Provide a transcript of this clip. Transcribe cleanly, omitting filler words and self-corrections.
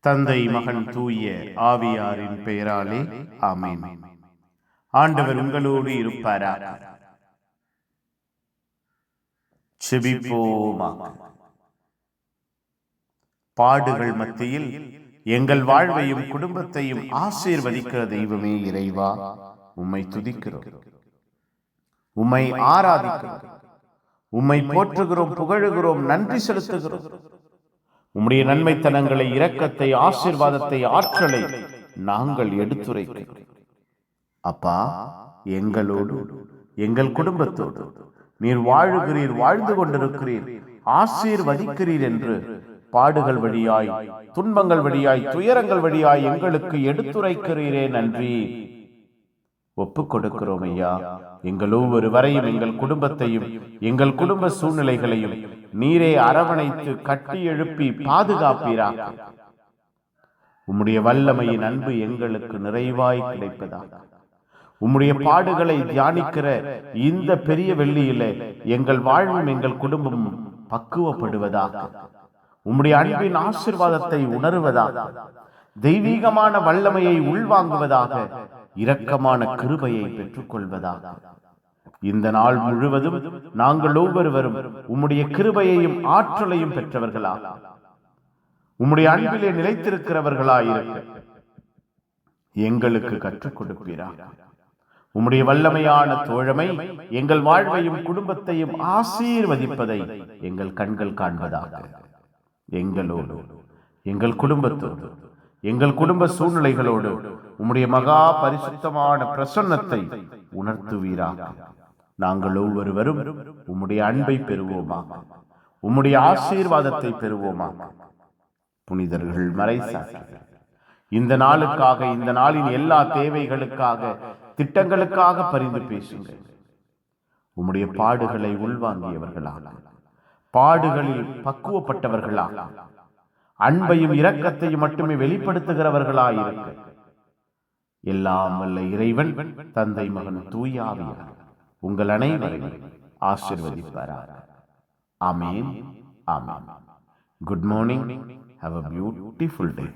தந்தை மகன் தூய ஆவியாரின் பெயராலே ஆமென். ஆண்டவர் உங்களோடு இருப்பாராக. செபிப்போமாக. பாடுகள் மத்தியில் எங்கள் வாழ்வையும் குடும்பத்தையும் ஆசீர்வதிக்கிற தெய்வமே இறைவா, உம்மை துதிக்கிறோம், உம்மை ஆராதிக்கிறோம், உம்மை போற்றுகிறோம், புகழுகிறோம், நன்றி செலுத்துகிறோம். உம்முடைய நன்மைத்தனங்களை, இரக்கத்தை, ஆசீர்வாதத்தை, ஆற்றலை நாங்கள் எடுத்துரைக்கிறோம். அப்பா, எங்களோடு எங்கள் குடும்பத்தோடு நீர் வாழுகிறீர், வாழ்ந்து கொண்டிருக்கிறீர், ஆசீர்வதிக்கிறீர் என்று பாடுகள் வழியாய், துன்பங்கள் வழியாய், துயரங்கள் வழியாய் எங்களுக்கு எடுத்துரைக்கிறீரே, நன்றி. ஒப்புக் கொடுக்கிறோம் ஐயா. எங்கள் ஒவ்வொருவரையும், எங்கள் குடும்பத்தையும், எங்கள் குடும்ப சூழ்நிலைகளையும் நீரே அரவணைத்து கட்டி எழுப்பி பாதுகாப்பீராக. உம்முடைய வல்லமையின் அன்பு எங்களுக்கு நிறைவாய் கிடைப்பதாக. உம்முடைய பாடுகளை தியானிக்கிற இந்த பெரிய வெள்ளியில எங்கள் வாழ்வும் எங்கள் குடும்பமும் பக்குவப்படுவதாக. உம்முடைய அன்பின் ஆசீர்வாதத்தை உணர்வதாக, தெய்வீகமான வல்லமையை உள்வாங்குவதாக, இரக்கமான கிருபையை பெற்றுக்கொள்வதாக. இந்த நாள் முழுவதும் நாங்கள் ஒவ்வொருவரும் உம்முடைய கிருபையையும் ஆற்றலையும் பெற்றவர்களாக, உம்முடைய அன்பிலே நிலைத்திருக்கிறவர்களாயிருக்க எங்களுக்கு கற்றுக் கொடுப்பீராக. உம்முடைய வல்லமையான தோழமை எங்கள் வாழ்வையும் குடும்பத்தையும் ஆசீர்வதிப்பதை எங்கள் கண்கள் காண்பதாக. எங்களோடு, எங்கள் குடும்பத்தோடு, எங்கள் குடும்ப சூழ்நிலைகளோடு உம்முடைய மகா பரிசுத்தமான பிரசன்னத்தை உணர்த்துவீராக. நாங்கள் ஒவ்வொருவரும் உம்முடைய அன்பை பெறுவோமா, உம்முடைய ஆசீர்வாதத்தை பெறுவோமா. புனிதர்கள் மறைசாட்சிகள் இந்த நாளுக்காக, இந்த நாளின் எல்லா தேவைகளுக்காக, திட்டங்களுக்காக பரிந்து பேசுங்கள். உம்முடைய பாடுகளை உள்வாங்கியவர்களாக, பாடுகளில் பக்குவப்பட்டவர்களாக, அன்பையும் இரக்கத்தையும் மட்டுமே வெளிப்படுத்துகிறவர்களாயிருக்க எல்லாம் வல்ல இறைவன், தந்தை மகன் தூய ஆவியார் உங்கள் அனைவரையும் ஆசீர்வதிப்பாராக. Amen. Amen. Good morning. Have a beautiful day.